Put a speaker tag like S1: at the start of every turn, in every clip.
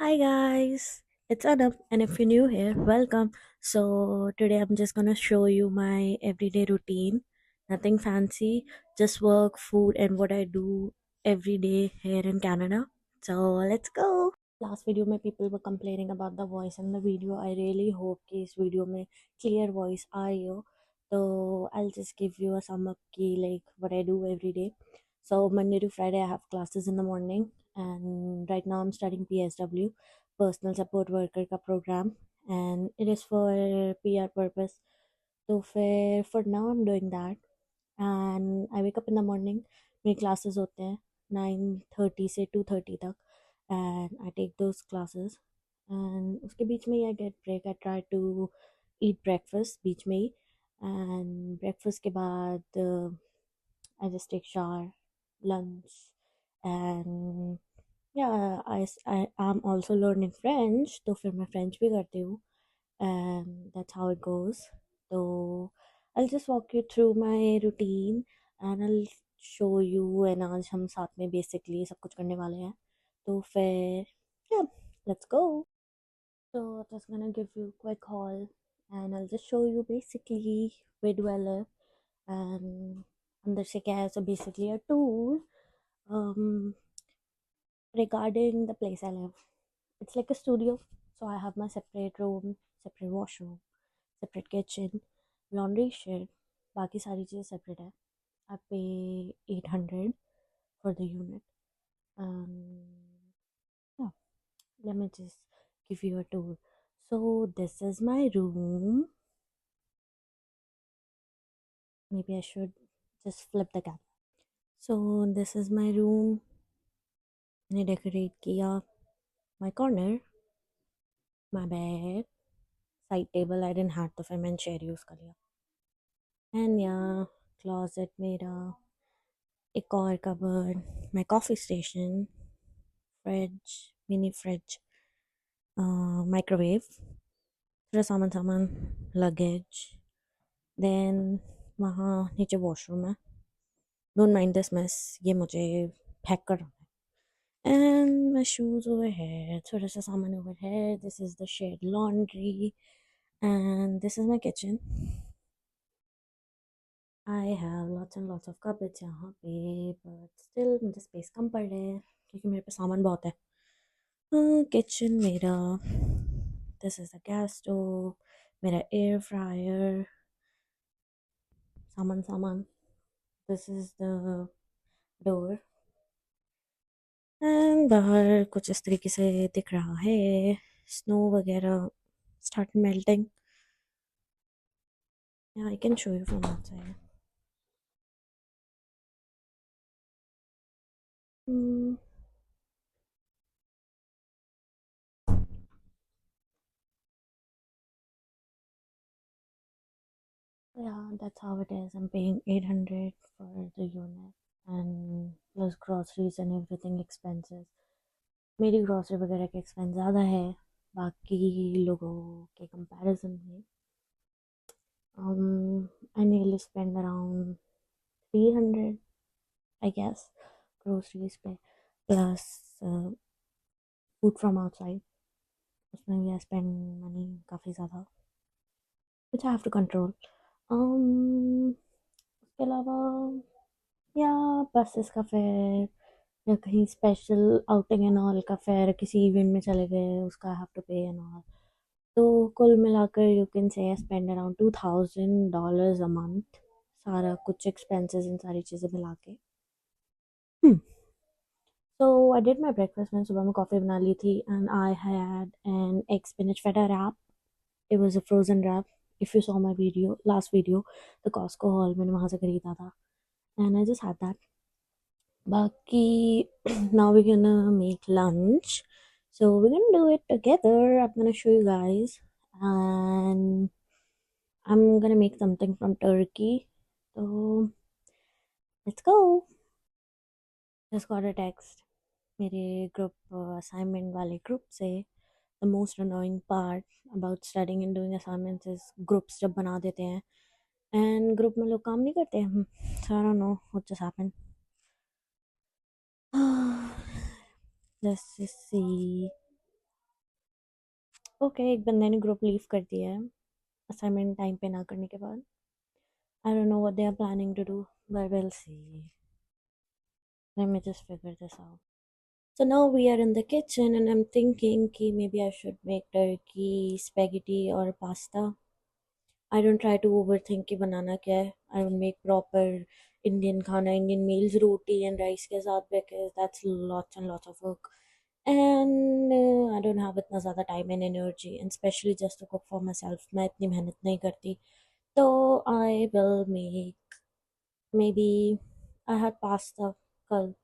S1: Hi guys, it's Anam, and if you're new here, welcome. So, today I'm just gonna show you my everyday routine. Nothing fancy, just work, food, and what I do every day here in Canada. So, let's go. Last video में people were complaining about the voice in the video. I really hope कि इस video में clear voice आई हो. So, I'll just give you a sum up key like what I do every day. So Monday to Friday I have classes in the morning, and right now I'm studying PSW, Personal Support Worker का program, and it is for PR purpose. So for now I'm doing that, and I wake up in the morning. मेरी classes होते हैं 9:30 से 2:30 तक, and I take those classes. And उसके बीच में ही I get break. I try to eat breakfast बीच में ही, and breakfast के बाद I just take shower, lunch, and yeah, I am also learning French, तो फिर मैं French भी करती हूँ, and that's how it goes. So I'll just walk you through my routine, and I'll show you, and आज हम साथ में basically सब कुछ करने वाले हैं. तो फिर yeah, let's go. So I'm just gonna give you a quick haul, and I'll just show you basically where do I live and अंदर से क्या है. So basically a tour um regarding the place I live. It's like a studio. So I have my separate room, separate washroom, separate kitchen, laundry shed. बाकी सारी चीज़ें separate है. I pay 800 for the unit. Um, yeah, let me just give you a tour. So this is my room. Maybe I should just flip the camera. So this is my room. मैंने decorate किया my corner, my bed, side table. I didn't have तो फिर मैंने chair use कर लिया. And yeah, closet मेरा, एक और cupboard, my coffee station, fridge, mini fridge, microwave, फिर सामान सामान, luggage. Then वहाँ नीचे washroom है. Don't mind this mess. ये मुझे pack करना है. And my shoes over here, थोड़ा सा सामान over here. This is the shared laundry, and this is my kitchen. I have lots and lots of cupboards यहाँ पे, but still मुझे space कम पड़ रहा है क्योंकि मेरे पे सामान बहुत है. किचन मेरा, this is the gas stove, मेरा air fryer, सामान सामान. This is the door, and बाहर कुछ इस तरीके से दिख रहा है. Snow वगैरह start melting. Yeah, I can show you from outside. Hmm. Yeah, that's how it is. I'm paying 800 for the unit, and plus groceries and everything expenses. मेरी ग्रॉसरी वगैरह के एक्सपेंस ज़्यादा है बाकी लोगों के कंपैरिजन में. I nearly spend around 300, I guess, groceries पे, plus food from outside. उसमें भी I spend money काफ़ी ज़्यादा, which I have to control. उसके अलावा या बसेस का फेयर, या कहीं स्पेशल आउटिंग एंड ऑल का फेयर, किसी इवेंट में चले गए उसका have to pay and all. तो कुल मिलाकर you can say I spend around $2,000 a month, सारा कुछ एक्सपेंसेस इन सारी चीज़ें मिला के. So I did my breakfast. मैंने सुबह में कॉफ़ी बना ली थी, and I had an egg spinach feta wrap. It was a frozen wrap. If you saw my video, last video, the Costco haul, मैंने वहाँ से खरीदा था, and I just had that. Baki, now we're gonna make lunch. So we're gonna do it together. I'm gonna show you guys. And I'm gonna make something from Turkey. So let's go. Just got a text. मेरे group assignment वाले group से. The most annoying part about studying and doing assignments is groups जब बना देते हैं and group में लोग काम नहीं करते हैं. So I don't know what just happened. Let's just see. Okay, एक बंदे ने ग्रुप लीव कर दिया है असाइनमेंट टाइम पे ना करने के बाद. I don't know what they are planning to do, but we'll see. Let me just figure this out. So now we are in the kitchen, and I'm thinking ki maybe I should make turkey, spaghetti, or pasta. I don't try to overthink कि बनाना क्या है. I will make proper Indian खाना, Indian meals, roti and rice के साथ, because that's lots and lots of work. And I don't have इतना ज़्यादा time and energy, and especially just to cook for myself. मैं इतनी मेहनत नहीं करती. So I will make, maybe I had pasta कल.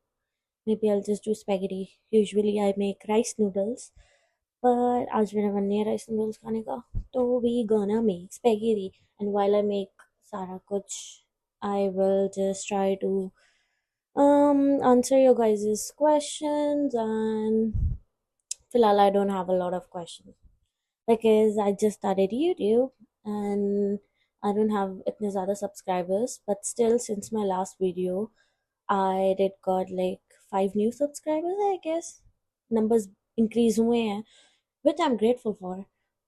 S1: Maybe I'll just do spaghetti. Usually I make rice noodles, but आज मेरा मन नहीं है rice noodles खाने का. तो we gonna make spaghetti. And while I make सारा कुछ, I will just try to answer your guys' questions. And फिलहाल I don't have a lot of questions because I just started YouTube, and I don't have इतने ज़्यादा subscribers. But still, since my last video, I did got like 5 new subscribers, I guess. Numbers increase हुए हैं, which I'm grateful for.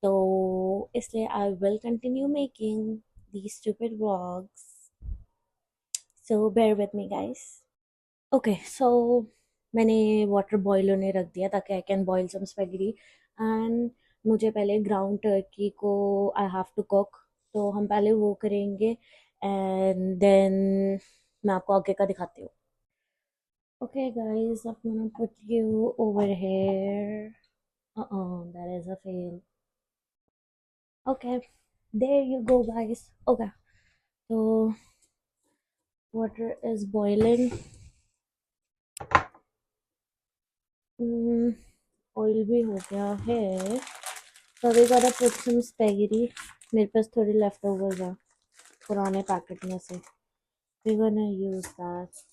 S1: So इसलिए I will continue making these stupid vlogs. So bear with me, guys. Okay, so मैंने water boil होने रख दिया ताकि I can boil some spaghetti. And मुझे पहले ग्राउंड टर्की को आई हैव टू कुक, तो हम पहले वो करेंगे. एंड देन मैं आपको आगे का दिखाती हूँ. Okay, guys, I'm gonna put you over here. That is a fail. Okay, there you go, guys. Okay, so water is boiling. Oil भी हो गया है. So we gotta put some spaghetti. मेरे पास थोड़ी leftovers है पुराने पैकेट में से. We're gonna use that.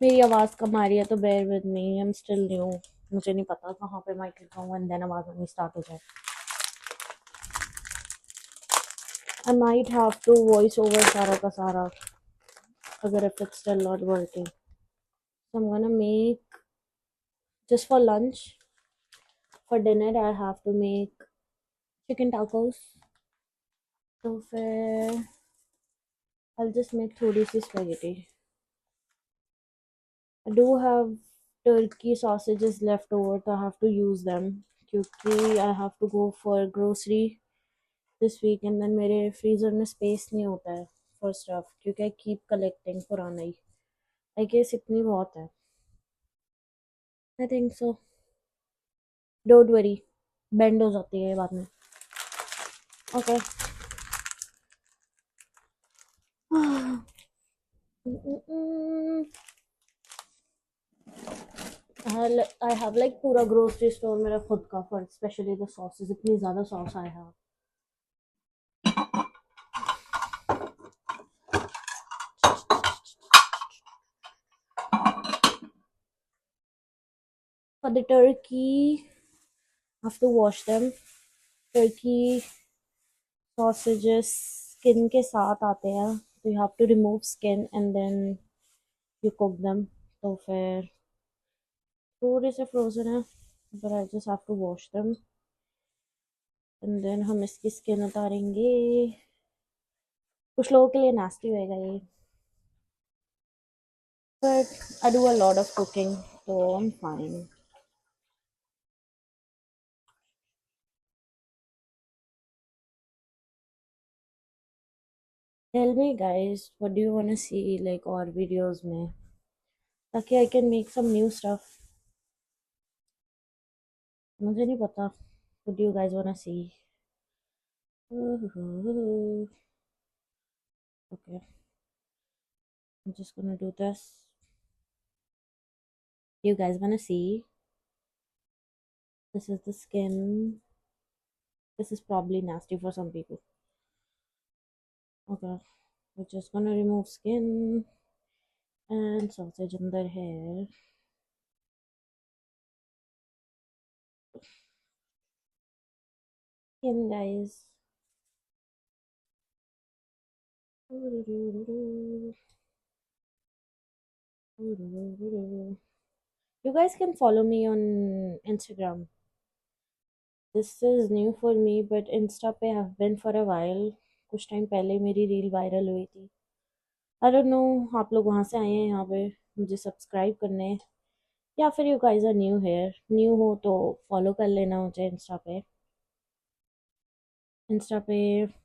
S1: मेरी आवाज़ कम आ रही है तो bear with me. I'm still new. मुझे नहीं पता कहाँ पे माइक लगाऊँ and then आवाज़ आनी स्टार्ट हो जाए. I might have to voice over सारा का सारा अगर if it's still not working. So I'm gonna make, just for lunch, for dinner I have to make chicken tacos. तो फिर I'll just make थोड़ी सी spaghetti. I do have turkey sausages left over, so I have to use them क्योंकि I have to go for grocery this week, and then मेरे freezer में space नहीं होता है for stuff क्योंकि I keep collecting पुराना ही. I guess इतनी बहुत है. I think so. Don't worry, bend हो जाती है बाद में. Okay. I have like पूरा grocery store मेरा खुद का, for especially the sauces. इतनी ज़्यादा sauce I have. For the turkey, I have to wash them. Turkey sausages skin के साथ आते हैं, so you have to remove skin and then you cook them. तो फिर थोड़े से frozen है, but I just have to wash them. And then हम इसकी skin उतारेंगे. कुछ लोगों के लिए nasty होएगा ये, but I do a lot of cooking, so I'm fine. Tell me, guys, what do you want to see like और videos में, ताकि I can make some new stuff. मुझे नहीं पता. What do you guys want to see? Okay, I'm just gonna do this. You guys want to see? This is the skin. This is probably nasty for some people. Okay, we're just gonna remove skin and sausage अंदर है. Skin, guys. You guys can follow me on Instagram. This is new for me, but Insta पे have been for a while. कुछ time पहले मेरी reel viral हुई थी. I don't know आप लोग वहाँ से आए हैं यहाँ पे मुझे सब्सक्राइब करने, या फिर you guys are new here. New हो तो फॉलो कर लेना मुझे इंस्टा पे. इंस्टा पे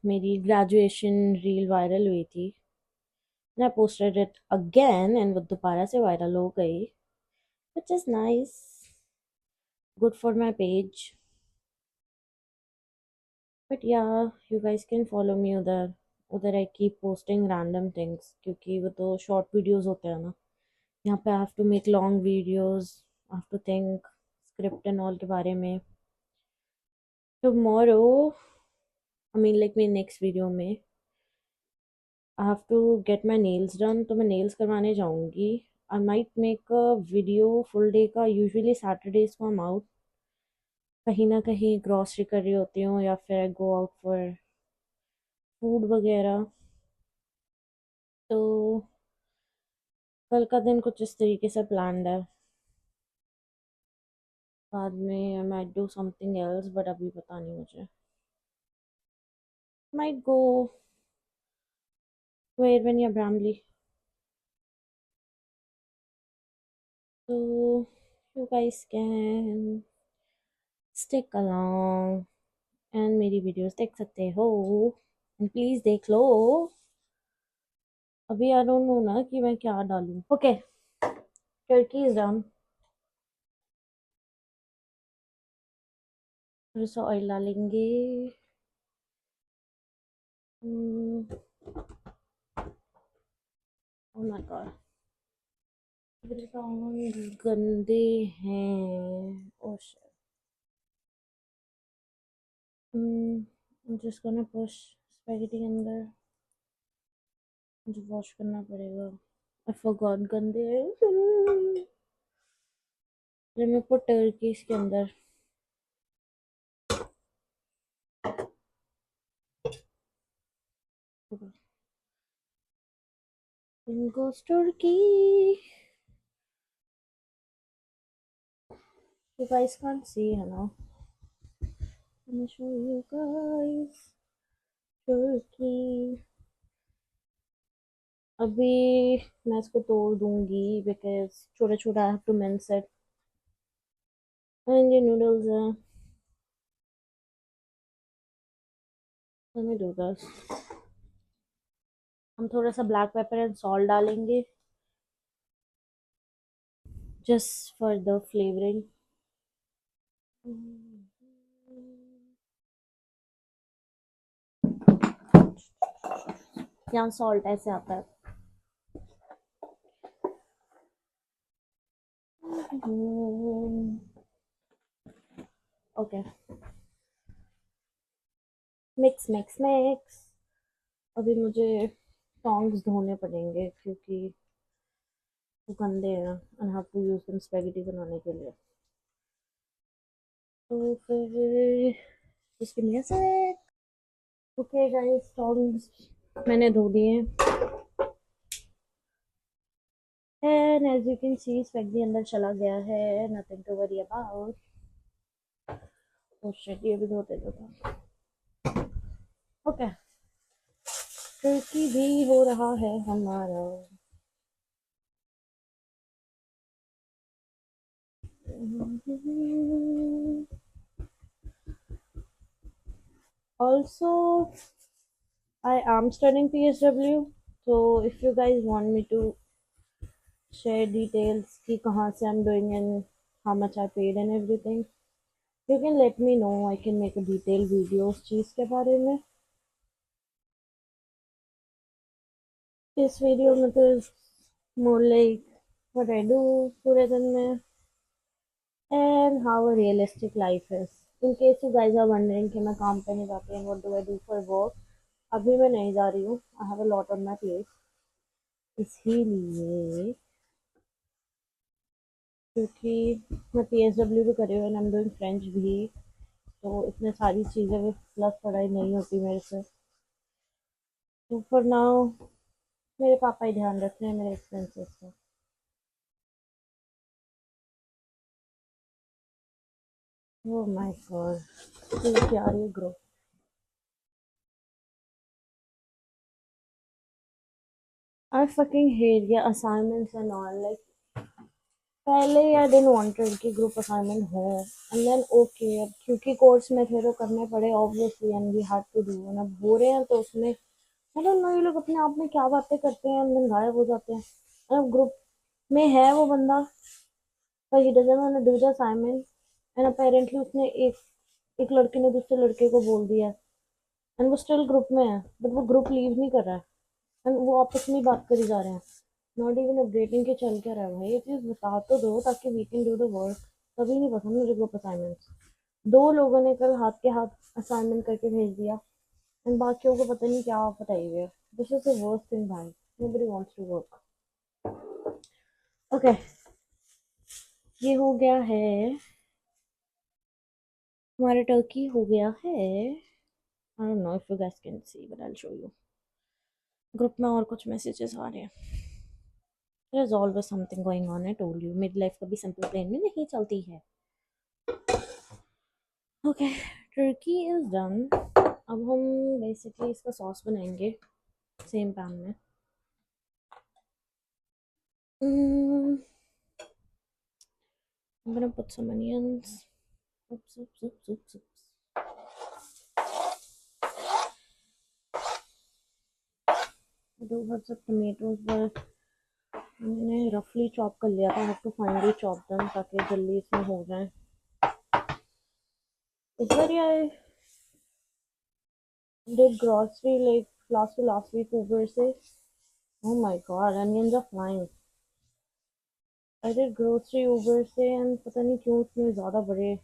S1: मेरी ग्रेजुएशन रील वायरल हुई थी. I posted it again and वो दोबारा से वायरल हो गई, which is nice, good for my page. But yeah, you guys can follow me उधर. उधर I keep posting random things क्योंकि वो तो short videos होते हैं ना. यहाँ पे I have to make long videos, I have to think script and all के बारे में. Tomorrow, I mean like मेरे next video में I have to get my nails done, तो मैं nails करवाने जाऊँगी. I might make a video full day का. Usually Saturdays को I'm out, कहीं ना कहीं ग्रॉसरी कर रही होती हूँ या फिर गो आउट फॉर फूड वगैरह. तो कल का दिन कुछ इस तरीके से प्लान्ड है. बाद में I might do something else but अभी पता नहीं मुझे. माइट गो वेयर या ब्रामली. तो you guys can stick along and मेरी वीडियोस देख सकते हो. एंड प्लीज देख लो. अभी आई डोंट नो ना कि मैं क्या डालूं. Okay, turkey is done. थोड़ा सा ऑयल डालेंगे. ओह माय गॉड, गंदे हैं. Oh shit. I'm just gonna push spaghetti अंदर. मुझे वॉश करना पड़ेगा. I forgot गंदे हैं. Let me put turkey इसके अंदर. In goes turkey. You guys can't see, है ना. Let me show you guys turkey. अभी मैं इसको तोड़ दूंगी because छोटा छोटा I have to mince it. And ये noodles हैं. Let me do this. हम थोड़ा सा ब्लैक पेपर एंड सॉल्ट डालेंगे just for the flavoring. यहाँ सॉल्ट ऐसे आता है. Okay, mix mix mix. अभी मुझे टोंग्स धोने पड़ेंगे क्योंकि वो गंदे हैं and I have to use them spaghetti बनाने के लिए. तो फिर just give me a sec. Okay guys, tongs मैंने धो दिए and as you can see spaghetti अंदर चला गया है. nothing to worry about. oh shit, ये भी धोते था. ओके, टर्की भी हो रहा है हमारा. Also, I am studying PSW, so if you guys want me to share details कि कहाँ से I'm doing and how much I paid and everything, you can let me know. I can make a detailed video उस चीज़ के बारे में. इस video में तो more like what I do पूरे दिन में and how a realistic life is. In case you guys are wondering कि मैं काम पे नहीं जाती and what do I do for work, अभी मैं नहीं जा रही हूँ. I have a lot on my plate. इसीलिए क्योंकि मैं PSW भी कर रही हूँ and I am doing French भी, तो इतने सारी चीज़ें प्लस पढ़ाई नहीं होती मेरे से. तो फॉर नाउ मेरे पापा ही ध्यान रख रहे हैं मेरे एक्सपेंसेस का. Oh my god. Seriously, are you grow? I fucking hate your assignments and all. Like, पहले I didn't wanted कि group assignment हो, and then okay अब क्योंकि कोर्स में थे तो करने पड़े obviously and we had to do, and अब हो रहे हैं तो उसमें I don't know ये लोग अपने आप में क्या बातें करते हैं and then गायब हो जाते हैं। और अब ग्रुप में है वो बंदा, but he doesn't want to do the assignment, and apparently उसने एक लड़के ने दूसरे लड़के को बोल दिया है, and वो स्टिल ग्रुप में है बट वो ग्रुप लीव नहीं कर रहा है, and वो आपस में ही बात करी जा रहे हैं, नॉट इवन अपडेटिंग के चल क्या रहा है भाई, ये चीज़ बता तो दो ताकि we can do the work. तभी नहीं पसंद मुझे ग्रुप असाइनमेंट्स। दो लोगों ने कल हाथ के हाथ असाइनमेंट करके भेज दिया एंड बाकियों को पता नहीं क्या बताई हुई है। This is the worst thing भाई, nobody wants to work. Okay, ये हो गया है, हमारा टर्की हो गया है। I don't know if you guys can see but I will show you. Group में और कुछ मैसेजेस आ रहे हैं। There is always something going on, I told you midlife कभी सिंपल प्लेन में नहीं चलती है। Okay, turkey is done. अब हम बेसिकली इसका सॉस बनाएंगे सेम पैन में। I'm gonna put some onions. Oops, oops, oops, oops, oops. I do have some tomatoes, but मैंने रफली चॉप कर लिया था। I have to finally chop them ताकि जल्दी इसमें हो जाए। इस बार I did grocery like last week Uber से। Oh my god, onions are flying. I did grocery Uber से and पता नहीं क्यों इतने ज़्यादा बड़े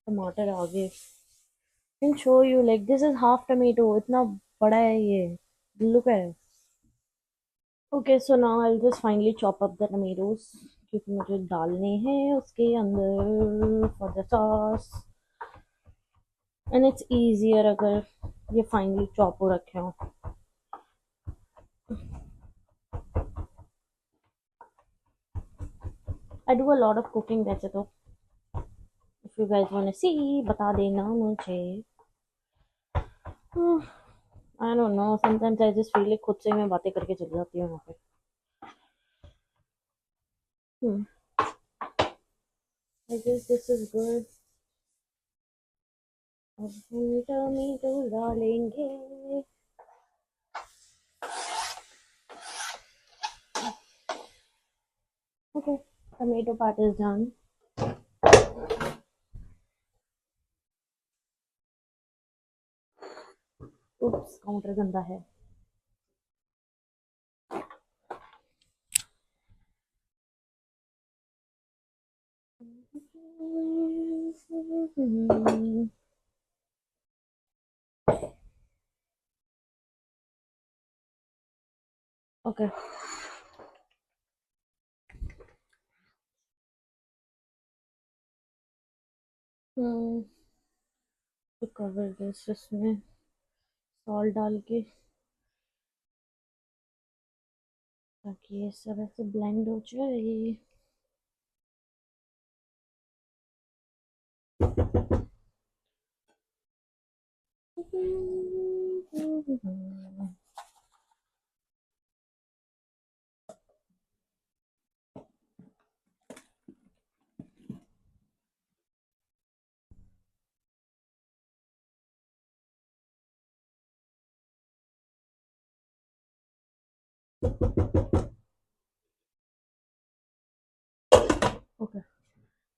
S1: टमाटर आ गए। I can show you like this is half tomato, इतना बड़ा है ये। Look at it. Okay, so now I'll just finally chop up the tomatoes क्योंकि मुझे डालने हैं उसके अंदर for the sauce, and it's easier अगर ये finally chop हो रखे हो। I do a lot of cooking वैसे तो, if you guys wanna see बता देना मुझे। I don't know, sometimes I just feel like खुद से मैं बातें करके चली जाती हूँ वहाँ पे। I guess this is good। अब हम टमेटो डालेंगे। Okay, tomato part is done। Oops, counter गंदा है। Okay. To cover this इसमें सॉल्ट डाल के ताकि ये सब ऐसे ब्लेंड हो जाए। Okay.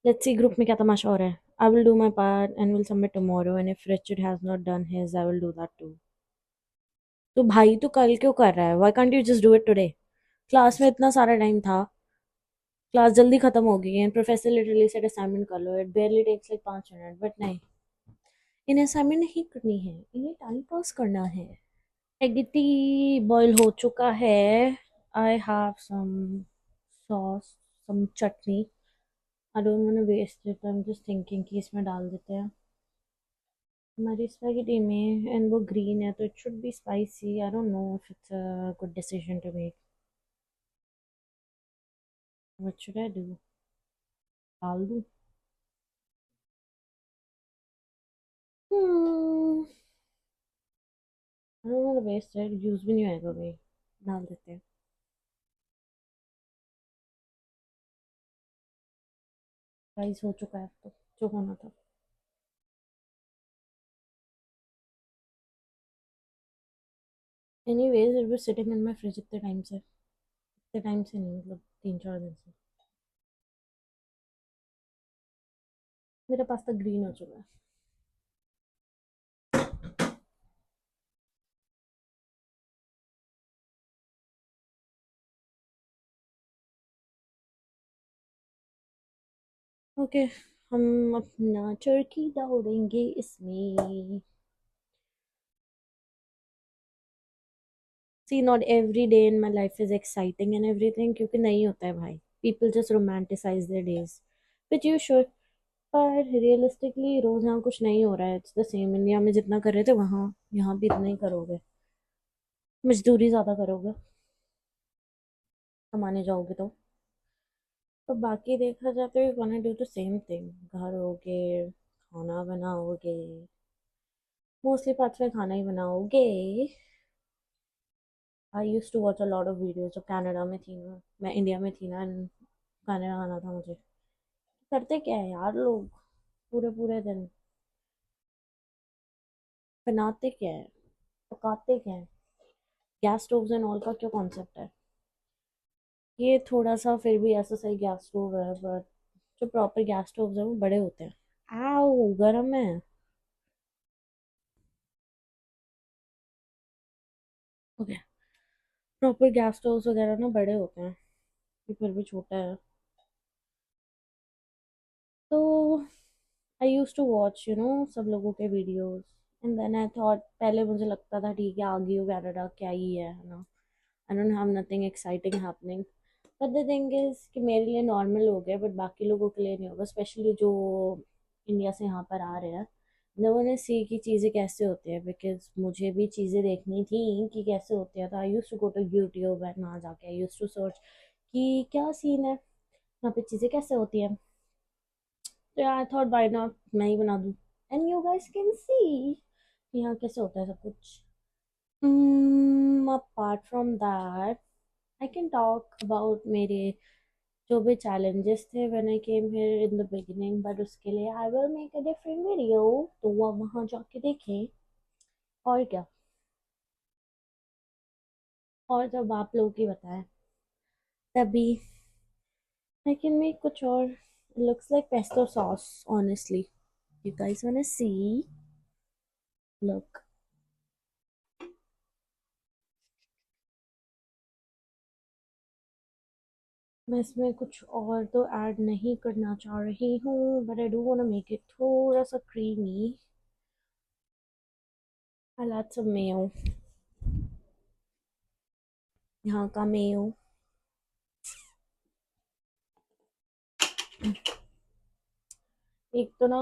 S1: Let's see group में क्या तमाशा हो रहा है। I will do my part and will submit tomorrow, and if Richard has not done his, I will do that too। तो भाई तो कल क्यों कर रहा है? Why can't you just do it today? Class में इतना सारा टाइम था, क्लास जल्दी खत्म हो गई है, प्रोफेसर लिटरली सेड असाइनमेंट कर लो, it barely takes like 5 minute, but नहीं, इन्हें असाइनमेंट नहीं करनी है, इन्हें टाइम पास करना है। स्पेगेटी बॉईल हो चुका है। I have some sauce, some chutney. I don't want to waste it, I am just thinking कि इसमें डाल देते हैं हमारी स्पेगेटी में, एंड वो ग्रीन है तो it should be spicy. I don't know if it's a good decision to make. What should I do? डाल दूँ? Hmm, I don't want to waste it. Use भी नहीं होएगा भाई, डाल देते हैं। राइस हो चुका है अब तो, जो होना था। Anyways it was sitting in my fridge इतने टाइम से, इतने टाइम से नहीं, मतलब 3-4 दिन से। मेरा पास्ता ग्रीन हो चुका है। ओके, हम अपना टर्की डाल देंगे इसमें। See, not every day in my life is exciting and everything, क्योंकि नहीं होता है भाई। People just romanticise their days, but you should. पर रियलिस्टिकली रोज यहाँ कुछ नहीं हो रहा है। इट्स द सेम, इंडिया में जितना कर रहे थे वहाँ, यहाँ भी इतना ही करोगे। मजदूरी ज्यादा करोगे, कमाने जाओगे तो बाकी देखा जाए तो you gonna do the same thing. घर होगे, खाना बनाओगे, मोस्टली पार्ट्स में खाना ही बनाओगे। I used to watch a lot of videos. जब कनाडा में थी ना, मैं इंडिया में थी ना, कनाडा आना था मुझे। करते क्या है यार लोग, पूरे पूरे दिन बनाते क्या है, पकाते क्या है। गैस स्टोव्स एंड ऑल का क्या कॉन्सेप्ट है। ये थोड़ा सा फिर भी ऐसा सही गैस स्टोव है, बट जो प्रॉपर गैस स्टोव्स है वो बड़े होते हैं। आओ गरम है। ओके, प्रॉपर गैस स्टोव्स वगैरह ना बड़े होते हैं, ये फिर भी छोटा है। तो आई यूज टू वॉच सब लोगों के videos, and then I thought, पहले मुझे लगता था ठीक है आ गई हो कनाडा, क्या ही है ना। I don't have nothing exciting happening. But the thing is कि मेरे लिए नॉर्मल हो गया, बट बाकी लोगों के लिए नहीं होगा, स्पेशली जो इंडिया से यहाँ पर आ रहे हैं। लोगों ने सी की चीज़ें कैसे होती है, बिकॉज मुझे भी चीज़ें देखनी थी कि कैसे होती है। तो I used to go to YouTube and वहाँ जाके आई यूज टू सर्च कि क्या सीन है, यहाँ पे चीज़ें कैसे होती हैं। तो आई थॉट बाय नॉट मैं ही बना दूँ, एंड यू गाइस कैन सी यहाँ कैसे होता है सब कुछ। Apart from that, I can talk about मेरे जो भी चैलेंजेस थे when I came here in the beginning, but उसके लिए I will make a different video, तो वो वहाँ जाके देखें। और क्या, और जब आप लोग की बताएं तभी आई कैन मेक कुछ और। Looks like pesto sauce honestly, you guys wanna see, look. मैं इसमें कुछ और तो ऐड नहीं करना चाह रही हूँ, but I do wanna make it थोड़ा सा creamy. I add some mayo, यहाँ का मेयो। एक तो ना,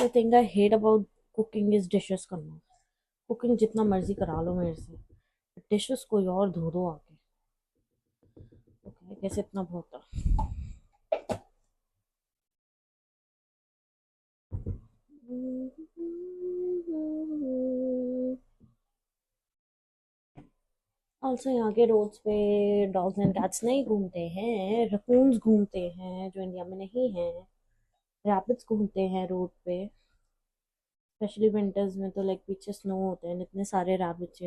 S1: the thing I hate about cooking is dishes करना। कुकिंग जितना मर्जी करा लो मेरे से, डिशेस कोई और धो दो आके। ओके, कैसे इतना बहुत है। ऑल्सो यहाँ के रोड्स पे डॉग्स एंड कैट्स नहीं घूमते हैं, रकून्स घूमते हैं जो इंडिया में नहीं है। रैबिट्स घूमते हैं रोड पे, स्पेशली विंटर्स में तो लाइक पीछे स्नो होते हैं इतने सारे रैबिट्स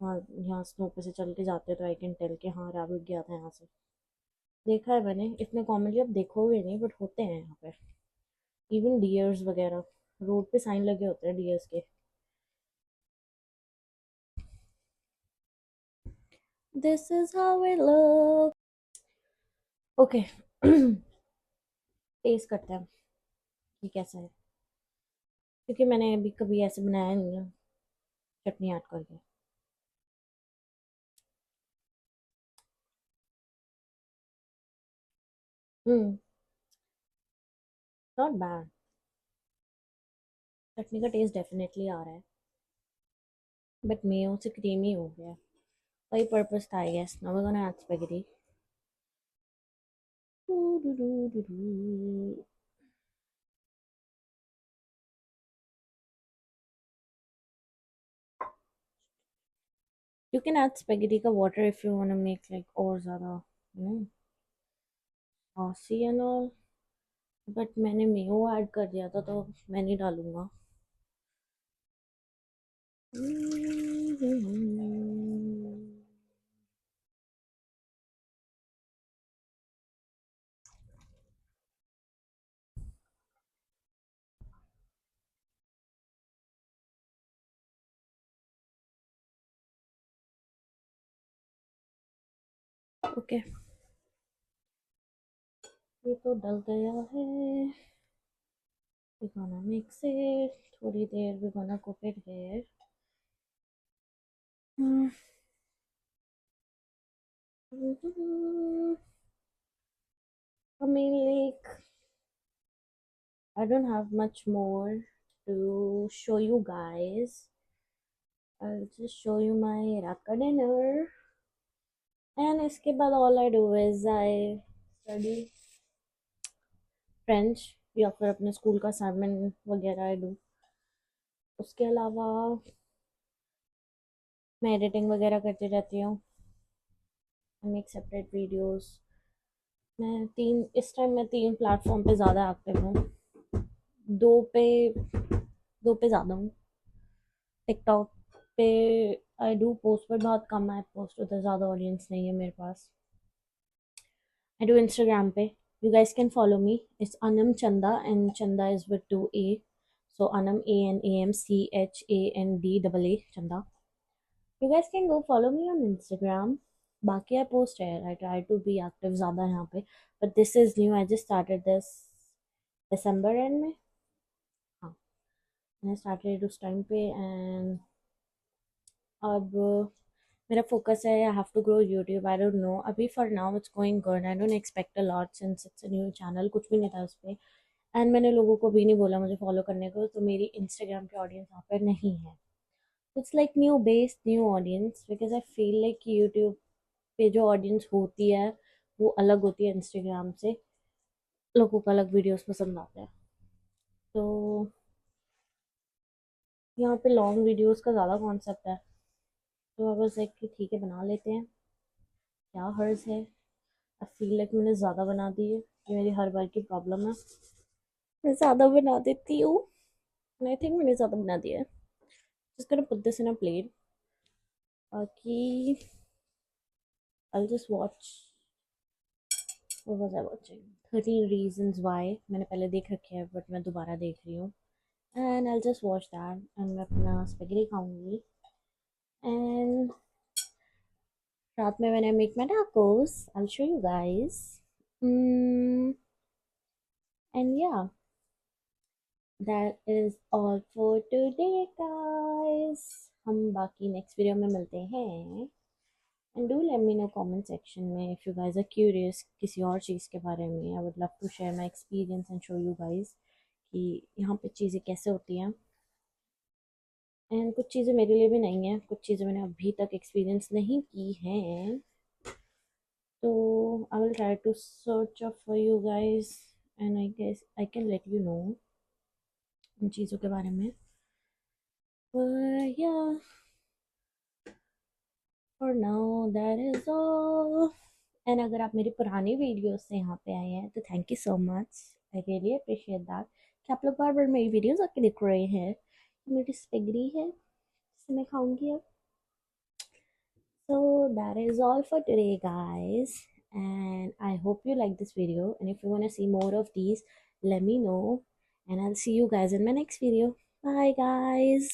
S1: हाँ, यहाँ स्नो पे से चल के जाते हैं, तो आई कैन टेल के हाँ रैबिट गया था यहाँ से। देखा है मैंने, इतने कॉमनली अब देखोगे नहीं, बट होते हैं यहाँ पे। इवन डियर्स वगैरह, रोड पे साइन लगे होते हैं डियर्स के। This is how it look. Okay, test करते हैं कि कैसा है, क्योंकि मैंने अभी कभी ऐसे बनाया नहीं है चटनी ऐड करके। हम्म, नॉट बैड। चटनी का टेस्ट डेफिनेटली आ रहा है, बट मेयो से क्रीमी हो गया। वही पर्पस था I guess. Now we gonna add spaghetti. You can add spaghetti ka water if you want to make like और ज़्यादा saucy and all. बट मैंने मेयो ऐड कर दिया था तो मैं नहीं डालूंगा. ओके, ये तो डल गया है. We're gonna mix it. थोड़ी देर we're gonna cook it here. I mean, like, I don't have much more to show you guys. I'll just show you my raka dinner. And इसके बाद all I do is I study French या फिर अपने school का assignment वगैरह I do. उसके अलावा मैं एडिटिंग वगैरह करती रहती हूँ. I make separate videos. इस टाइम मैं 3 प्लेटफॉर्म पे ज़्यादा एक्टिव हूँ. दो पे दो पे ज़्यादा हूँ. टिकटॉक पे आई डू पोस्ट पर बहुत कम है पोस्ट उधर, ज़्यादा ऑडियंस नहीं है मेरे पास. आई डू इंस्टाग्राम पे. You guys can follow me. It's Anam Chanda and Chanda is with 2 A. So Anam ANAMCHAND Chanda. You guys can go follow me on Instagram. बाकी आई पोस्ट है. I try to be active ज़्यादा यहाँ पे. But this is new. I just started this December end में. हाँ, मैंने started उस time पे. एंड अब मेरा फोकस है I have to grow YouTube. I don't know, अभी for now it's going good. I don't expect a lot since it's a new channel. कुछ भी नहीं था उस पर. एंड मैंने लोगों को भी नहीं बोला मुझे फॉलो करने को, तो मेरी इंस्टाग्राम की ऑडियंस वहाँ पर नहीं है. It's like new base new audience because I feel like YouTube पे जो ऑडियंस होती है वो अलग होती है इंस्टाग्राम से. लोगों को अलग वीडियोस पसंद आते हैं. तो यहाँ पे लॉन्ग वीडियोस का ज़्यादा कॉन्सेप्ट है. तो आई वाज लाइक कि ठीक है बना लेते हैं, क्या हर्ज है. आई फील लाइक मैंने ज़्यादा बना दी है. ये मेरी हर बार की प्रॉब्लम है, मैं ज़्यादा बना देती हूँ. आई थिंक मैंने ज़्यादा बना दिया है. Just gonna put this in a plate. बाकी I'll just watch. What was I watching? 13 Reasons Why. मैंने पहले देख रखे है बट मैं दोबारा देख रही हूँ. And I'll just watch that. And मैं अपना स्पेगेटी खाऊंगी. एंड रात में when I make my tacos, I'll show you guys. And yeah, that is all for today, guys. हम बाकी नेक्स्ट वीडियो में मिलते हैं. And do let me know comment section में if you guys are curious किसी और चीज़ के बारे में. I would love to share my experience and show you guys कि यहाँ पे चीज़ें कैसे होती हैं. एंड कुछ चीज़ें मेरे लिए भी नहीं हैं, कुछ चीज़ें मैंने अभी तक एक्सपीरियंस नहीं की हैं. तो I will try to search up for you guys and I guess I can let you know उन चीज़ों के बारे में. या for now that is all. And अगर आप मेरी पुरानी वीडियोस से यहाँ पे आए हैं तो thank you so much. I really appreciate that कि आप लोग बार बार मेरी वीडियोस आके देख रहे हैं. मेरी स्पेगरी है जिसे मैं खाऊंगी अब. So that is all for today, guys. And I hope you like this video. And if you want to see more of these, let me know. And I'll see you guys in my next video. Bye, guys.